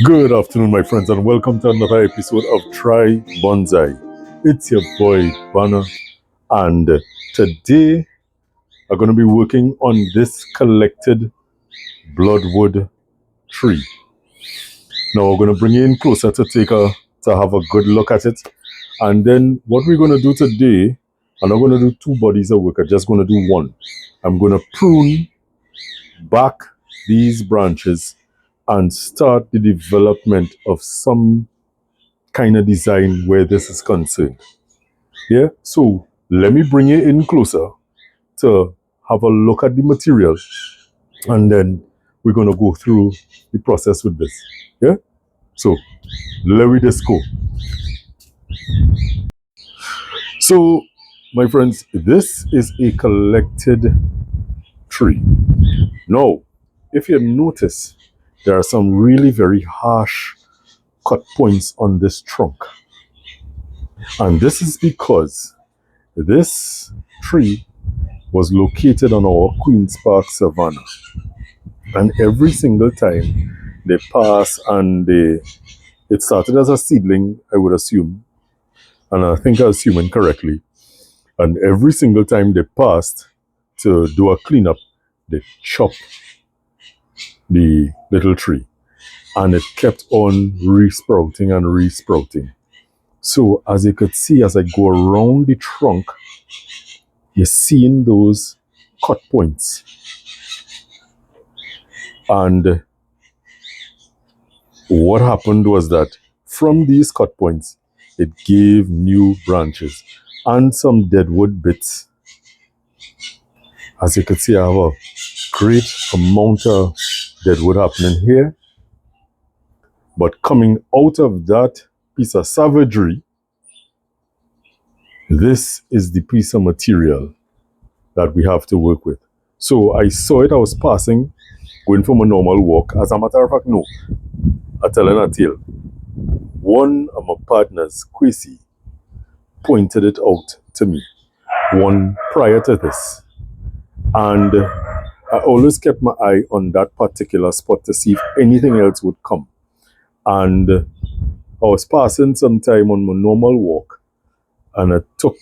Good afternoon, my friends, and welcome to another episode of Try Bonsai. It's your boy Banner, and today I'm going to be working on this collected Bloodwood tree. Now we're going to bring you in closer to have a good look at it, and then what we're going to do today, I'm not going to do two bodies of work. I'm just going to do one. I'm going to prune back these branches and start the development of some kind of design where this is concerned. Yeah, so let me bring you in closer to have a look at the material, and then we're going to go through the process with this. Yeah, so let me just go. So, my friends, this is a collected tree. Now, if you notice, there are some really very harsh cut points on this trunk, and this is because this tree was located on our Queen's Park Savannah. And every single time they pass and it started as a seedling, I would assume, and I think I was assuming correctly. And every single time they passed to do a cleanup, they chopped the little tree. And it kept on resprouting and resprouting. So as you could see, as I go around the trunk, you're seeing those cut points. And what happened was that from these cut points, it gave new branches and some deadwood bits. As you can see, I have a great amount of deadwood happening here. But coming out of that piece of savagery, this is the piece of material that we have to work with. So I saw it, I was passing, going from a normal walk. As a matter of fact, no, I tell a tale. One of my partners, Quasi, pointed it out to me, one prior to this. And I always kept my eye on that particular spot to see if anything else would come. And I was passing some time on my normal walk, and I took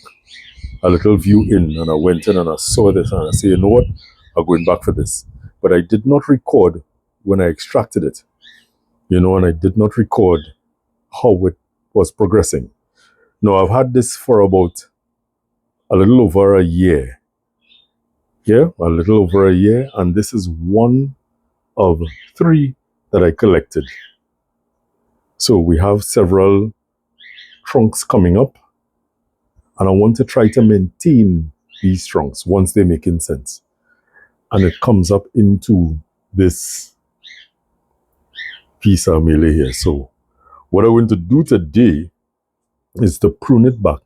a little view in, and I went in and I saw this, and I said, you know what, I'm going back for this. But I did not record when I extracted it, and I did not record how it was progressing. Now, I've had this for about a little over a year. Yeah, a little over a year, and this is one of 3 that I collected. So we have several trunks coming up, and I want to try to maintain these trunks once they're making sense. And it comes up into this piece of melee here. So what I want to do today is to prune it back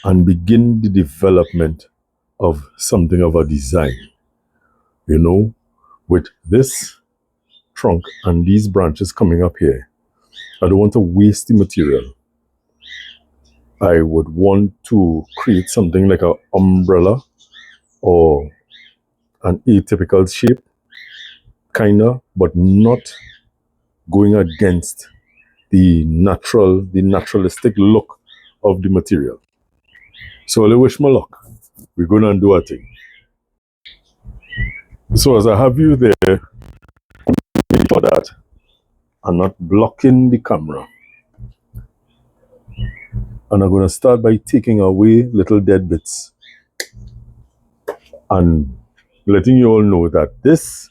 and begin the development of something of a design, with this trunk and these branches coming up here. I don't want to waste the material. I would want to create something like an umbrella or an atypical shape, kinda, but not going against the naturalistic look of the material. So I wish me luck. We're gonna do a thing. So as I have you there, make sure that I'm not blocking the camera. And I'm gonna start by taking away little dead bits and letting you all know that this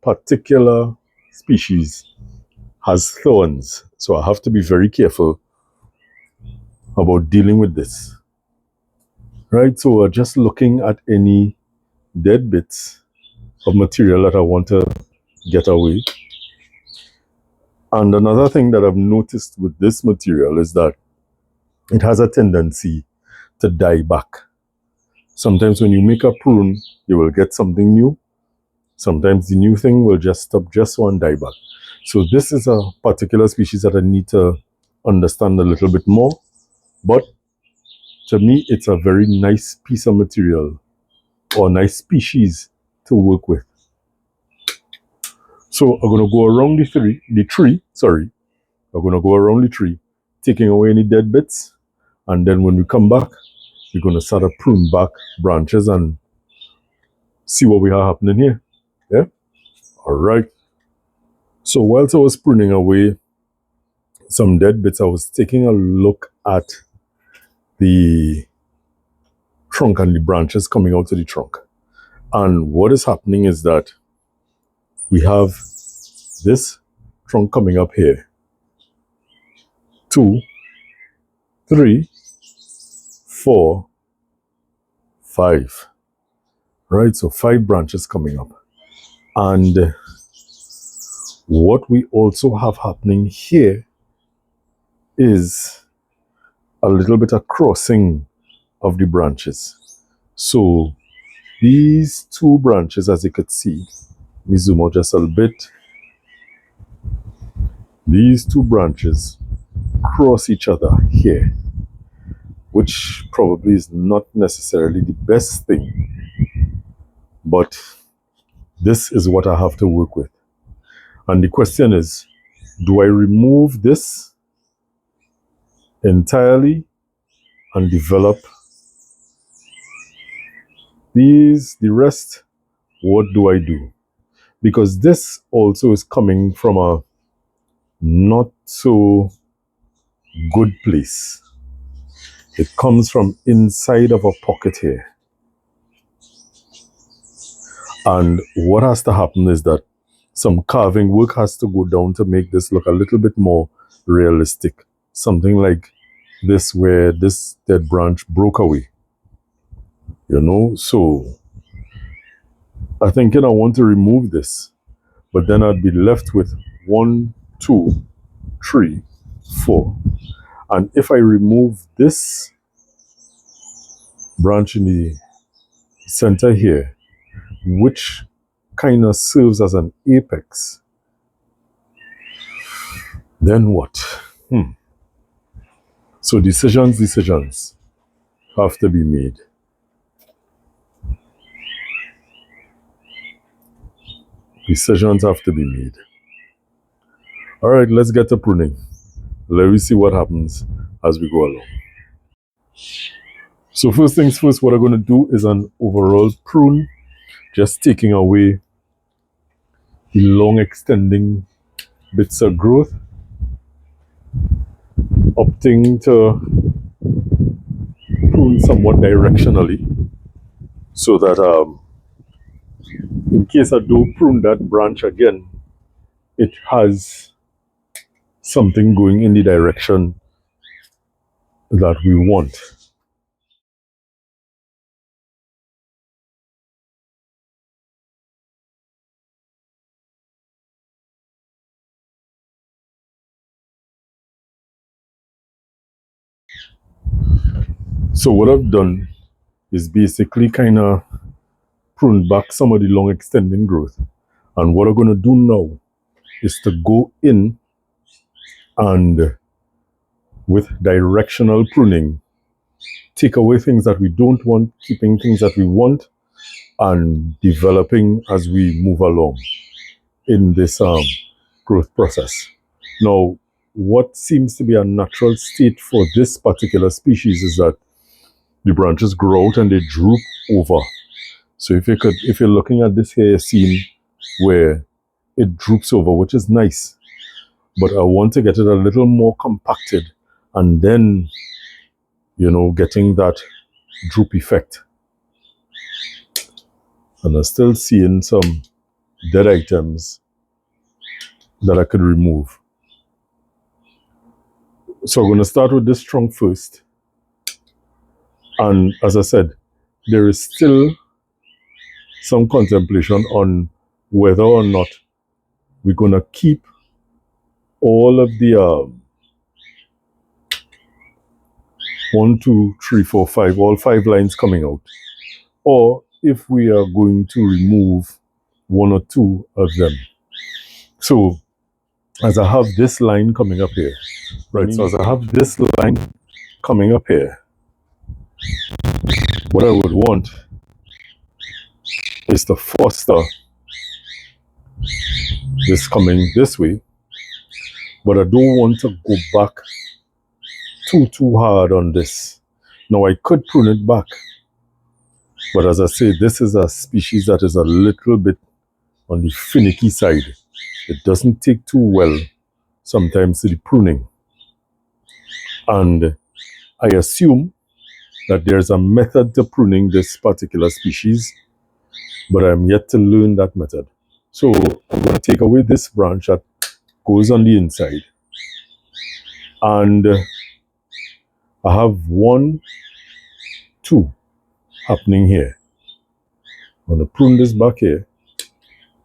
particular species has thorns. So I have to be very careful about dealing with this. Right, so we're just looking at any dead bits of material that I want to get away. And another thing that I've noticed with this material is that it has a tendency to die back. Sometimes when you make a prune, you will get something new. Sometimes the new thing will just stop just one die back. So this is a particular species that I need to understand a little bit more. But to me, it's a very nice piece of material or nice species to work with. So I'm gonna go around the tree, sorry. I'm gonna go around the tree, taking away any dead bits, and then when we come back, we're gonna start to prune back branches and see what we have happening here. Yeah? Alright. So whilst I was pruning away some dead bits, I was taking a look at the trunk and the branches coming out of the trunk. And what is happening is that we have this trunk coming up here. 2, 3, 4, 5. Right, so 5 branches coming up. And what we also have happening here is a little bit of crossing of the branches. So these 2 branches, as you could see, let me zoom out just a little bit. These 2 branches cross each other here, which probably is not necessarily the best thing, but this is what I have to work with. And the question is, do I remove this entirely and develop the rest? What do I do? Because this also is coming from a not so good place. It comes from inside of a pocket here. And what has to happen is that some carving work has to go down to make this look a little bit more realistic. Something like this, where this dead branch broke away. You know, so I think I want to remove this, but then I'd be left with 1, 2, 3, 4. And if I remove this branch in the center here, which kind of serves as an apex, then what? So decisions have to be made. Decisions have to be made. All right, let's get to pruning. Let me see what happens as we go along. So first things first, what I'm going to do is an overall prune, just taking away the long extending bits of growth, opting to prune somewhat directionally so that in case I do prune that branch again, it has something going in the direction that we want. So what I've done is basically kind of prune back some of the long extending growth. And what I'm going to do now is to go in and with directional pruning, take away things that we don't want, keeping things that we want, and developing as we move along in this growth process. Now, what seems to be a natural state for this particular species is that the branches grow out and they droop over. So if you're looking at this here scene where it droops over, which is nice, but I want to get it a little more compacted and then, you know, getting that droop effect. And I'm still seeing some dead items that I could remove. So I'm going to start with this trunk first. And as I said, there is still some contemplation on whether or not we're going to keep all of the 1, 2, 3, 4, 5, all 5 lines coming out, or if we are going to remove 1 or 2 of them. So as I have this line coming up here, right? So as I have this line coming up here, what I would want is to foster this coming this way, but I don't want to go back too hard on this. Now I could prune it back, but as I say, this is a species that is a little bit on the finicky side. It doesn't take too well sometimes to the pruning. And I assume that there's a method to pruning this particular species, but I'm yet to learn that method. So I'm going to take away this branch that goes on the inside. And I have 1, 2 happening here. I'm going to prune this back here.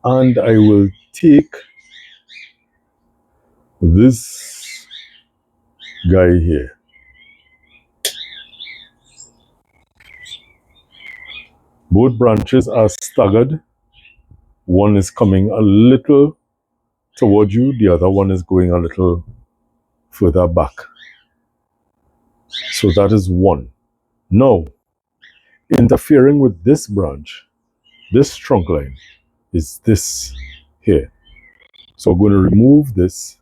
And I will take this guy here. Both branches are staggered. One is coming a little toward you, the other one is going a little further back. So that is one. Now, interfering with this branch, this trunk line, is this here. So I'm going to remove this.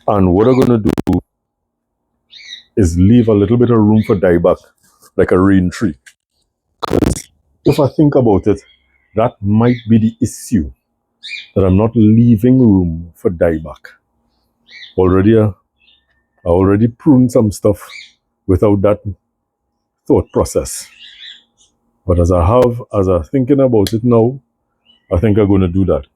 And what I'm going to do is leave a little bit of room for dieback, like a rain tree. Because if I think about it, that might be the issue, that I'm not leaving room for dieback. I already pruned some stuff without that thought process. But as I'm thinking about it now, I think I'm going to do that.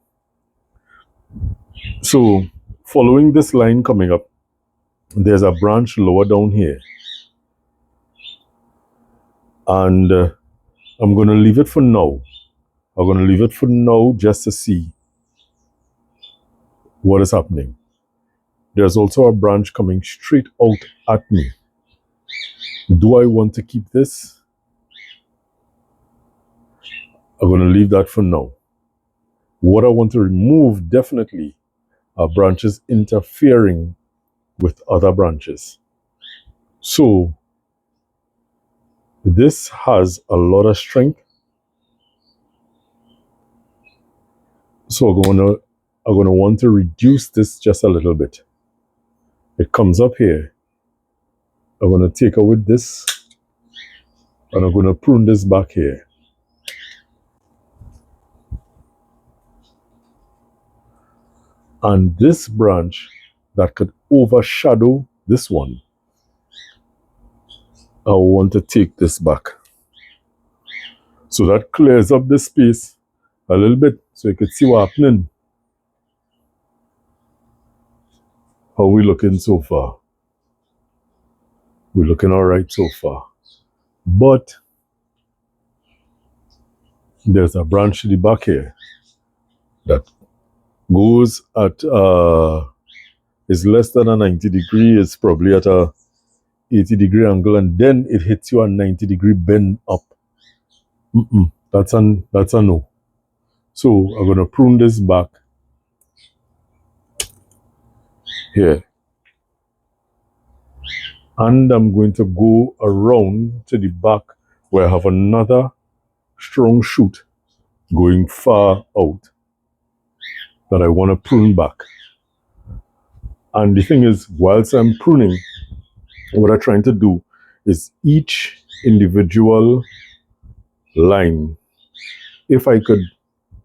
So, following this line coming up, there's a branch lower down here. And I'm going to leave it for now. I'm going to leave it for now just to see what is happening. There's also a branch coming straight out at me. Do I want to keep this? I'm going to leave that for now. What I want to remove definitely are branches interfering with other branches. So this has a lot of strength. So I'm going to want to reduce this just a little bit. It comes up here. I'm going to take away this and I'm going to prune this back here. And this branch that could overshadow this one, I want to take this back. So that clears up the space a little bit so you can see what's happening. How we looking so far? We're looking all right so far. But there's a branch in the back here that goes at is less than a 90 degree, it's probably at a 80 degree angle, and then it hits you a 90 degree bend up. That's a no. So I'm going to prune this back here. And I'm going to go around to the back where I have another strong shoot going far out that I want to prune back. And the thing is, whilst I'm pruning, what I'm trying to do is each individual line, if I could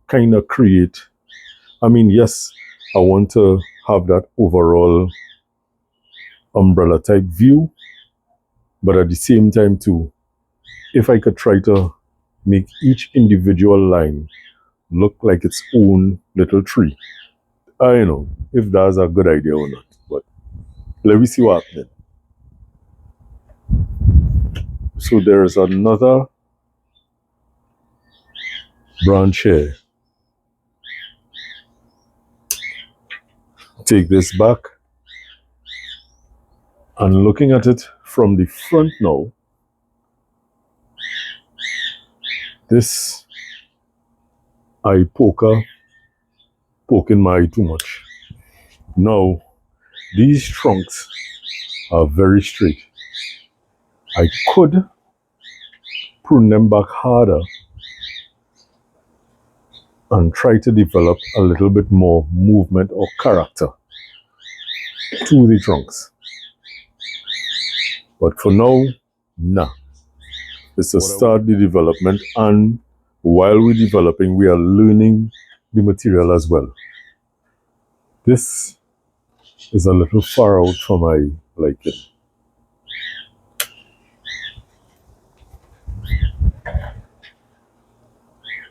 kind of create, I mean, yes, I want to have that overall umbrella type view, but at the same time too, if I could try to make each individual line look like its own little tree. I don't know if that's a good idea or not, but let me see what happens. So there is another branch here. Take this back and looking at it from the front now, this eye poking my eye too much. Now, these trunks are very straight. I could prune them back harder and try to develop a little bit more movement or character to the trunks. But for now, nah. It's to start the development, and while we're developing, we are learning the material as well. This is a little far out for my liking.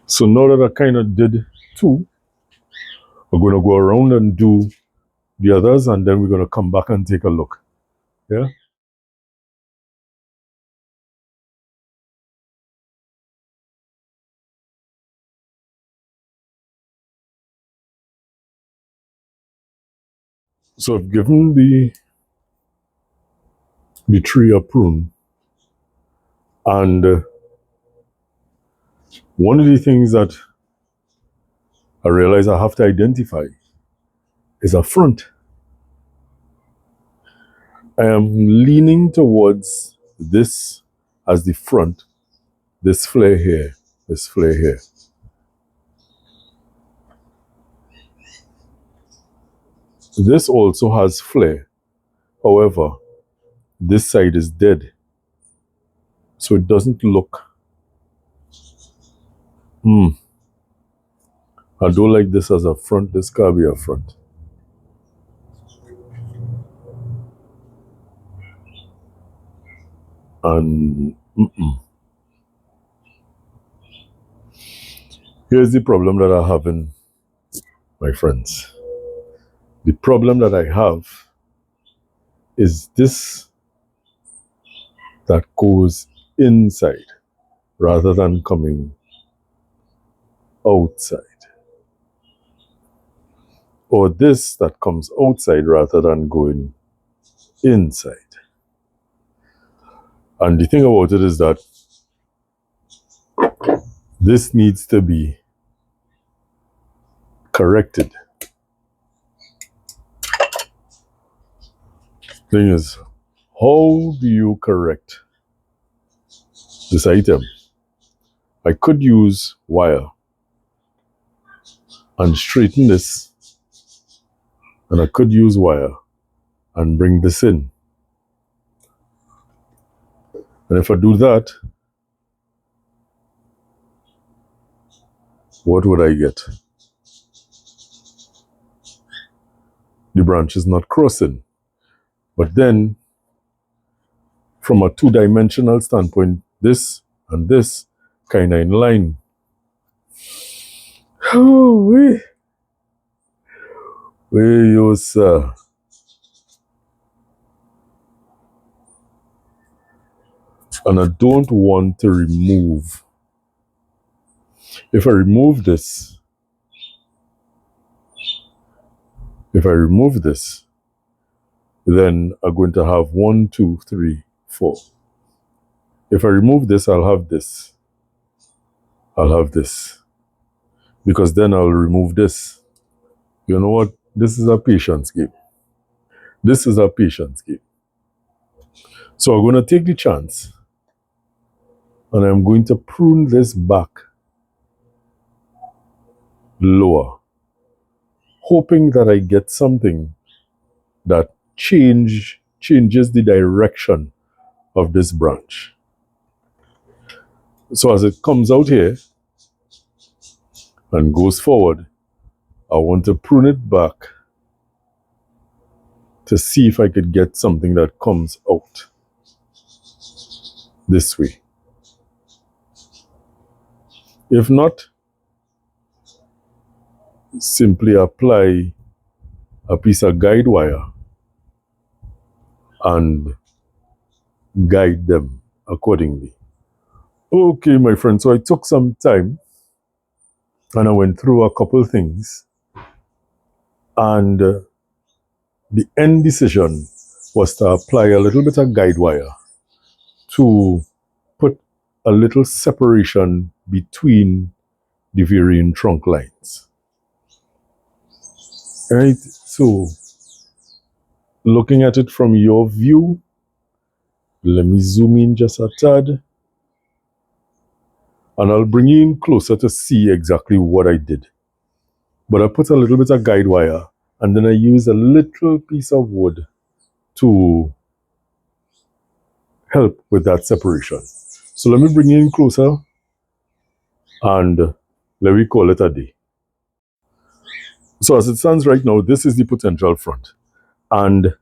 So now that I kind of did two, we're going to go around and do the others, and then we're going to come back and take a look. Yeah. So I've given the tree a prune, and one of the things that I realize I have to identify is a front. I am leaning towards this as the front, this flare here, this flare here. This also has flare. However, this side is dead. So it doesn't look. I don't like this as a front. This can't be a front. And here's the problem that I have, my friends. The problem that I have is this that goes inside rather than coming outside. Or this that comes outside rather than going inside. And the thing about it is that this needs to be corrected. Thing is, how do you correct this item? I could use wire and straighten this, and I could use wire and bring this in. And if I do that, what would I get? The branch is not crossing. But then, from a two-dimensional standpoint, this and this kind of in line. Oh, where you, sir? And I don't want to remove. If I remove this, then I'm going to have 1, 2, 3, 4. If I remove this, I'll have this. I'll have this. Because then I'll remove this. You know what? This is a patience game. This is a patience game. So I'm going to take the chance, and I'm going to prune this back lower, hoping that I get something that changes the direction of this branch. So as it comes out here and goes forward, I want to prune it back to see if I could get something that comes out this way. If not, simply apply a piece of guide wire and guide them accordingly. Okay, my friend, so I took some time and I went through a couple things, and the end decision was to apply a little bit of guide wire to put a little separation between the varying trunk lines. Right? So, looking at it from your view, let me zoom in just a tad, and I'll bring you in closer to see exactly what I did. But I put a little bit of guide wire, and then I use a little piece of wood to help with that separation. So let me bring you in closer, and let me call it a day. So as it stands right now, this is the potential front. And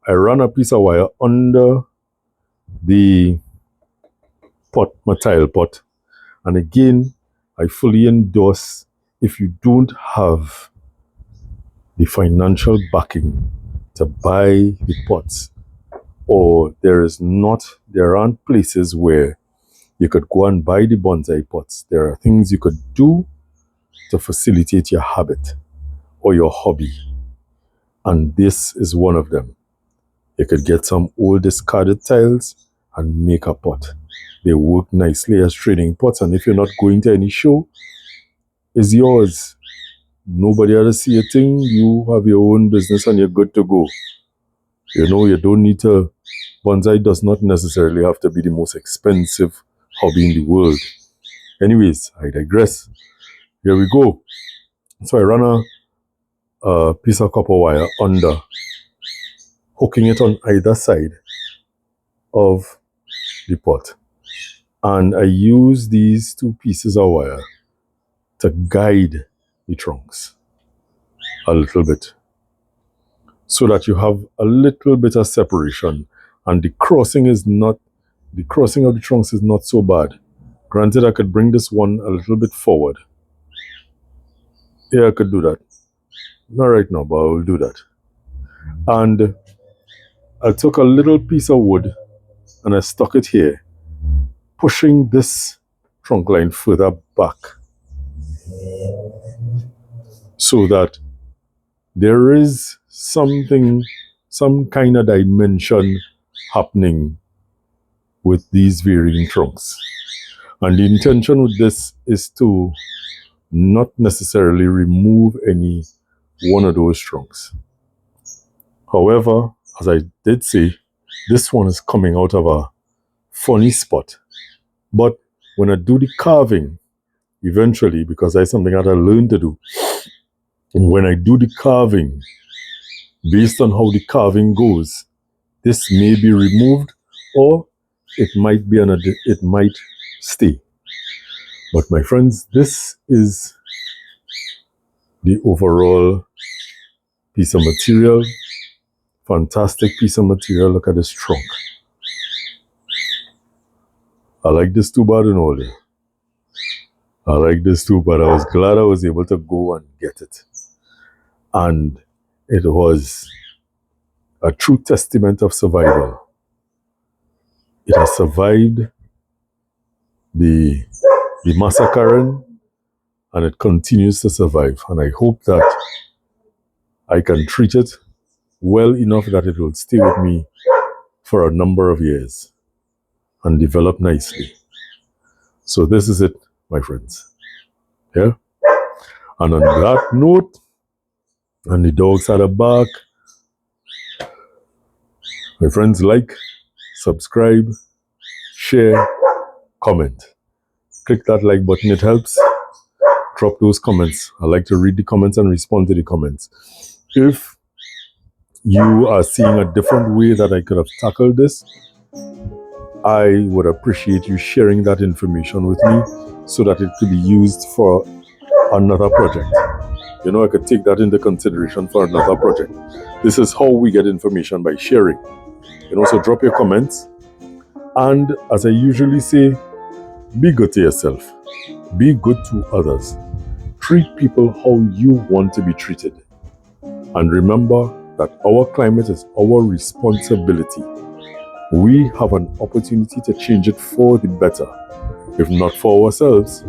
I run a piece of wire under the pot, my tile pot. And again, I fully endorse, if you don't have the financial backing to buy the pots, or there aren't places where you could go and buy the bonsai pots. There are things you could do to facilitate your habit or your hobby. And this is one of them. You could get some old discarded tiles and make a pot. They work nicely as trading pots, and if you're not going to any show, it's yours. Nobody has to see a thing. You have your own business and you're good to go. You know, you don't need to. Bonsai does not necessarily have to be the most expensive hobby in the world. Anyways, I digress. Here we go. So I run a piece of copper wire under, hooking it on either side of the pot. And I use these two pieces of wire to guide the trunks a little bit, so that you have a little bit of separation, and the crossing of the trunks is not so bad. Granted, I could bring this one a little bit forward. Yeah, I could do that. Not right now, but I will do that. And I took a little piece of wood and I stuck it here, pushing this trunk line further back, so that there is some kind of dimension happening with these varying trunks. And the intention with this is to not necessarily remove any one of those trunks. However, as I did say, this one is coming out of a funny spot. But when I do the carving, eventually, because that's something that I learned to do, when I do the carving, based on how the carving goes, this may be removed, or it might stay. But my friends, this is the overall piece of material. Fantastic piece of material. Look at this trunk. I like this too bad and all. I like this too, but I was glad I was able to go and get it. And it was a true testament of survival. It has survived the massacring, and it continues to survive. And I hope that I can treat it well enough that it will stay with me for a number of years and develop nicely. So this is it, my friends. Yeah? And on that note, and the dogs at the back, my friends, like, subscribe, share, comment. Click that like button, it helps. Drop those comments. I like to read the comments and respond to the comments. If you are seeing a different way that I could have tackled this, I would appreciate you sharing that information with me so that it could be used for another project. You know, I could take that into consideration for another project. This is how we get information, by sharing. You know, so drop your comments. And as I usually say, be good to yourself. Be good to others. Treat people how you want to be treated. And remember that our climate is our responsibility. We have an opportunity to change it for the better. If not for ourselves,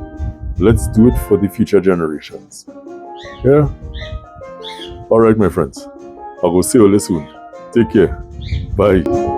let's do it for the future generations. Yeah? All right, my friends. I'll go see you all soon. Take care. Bye.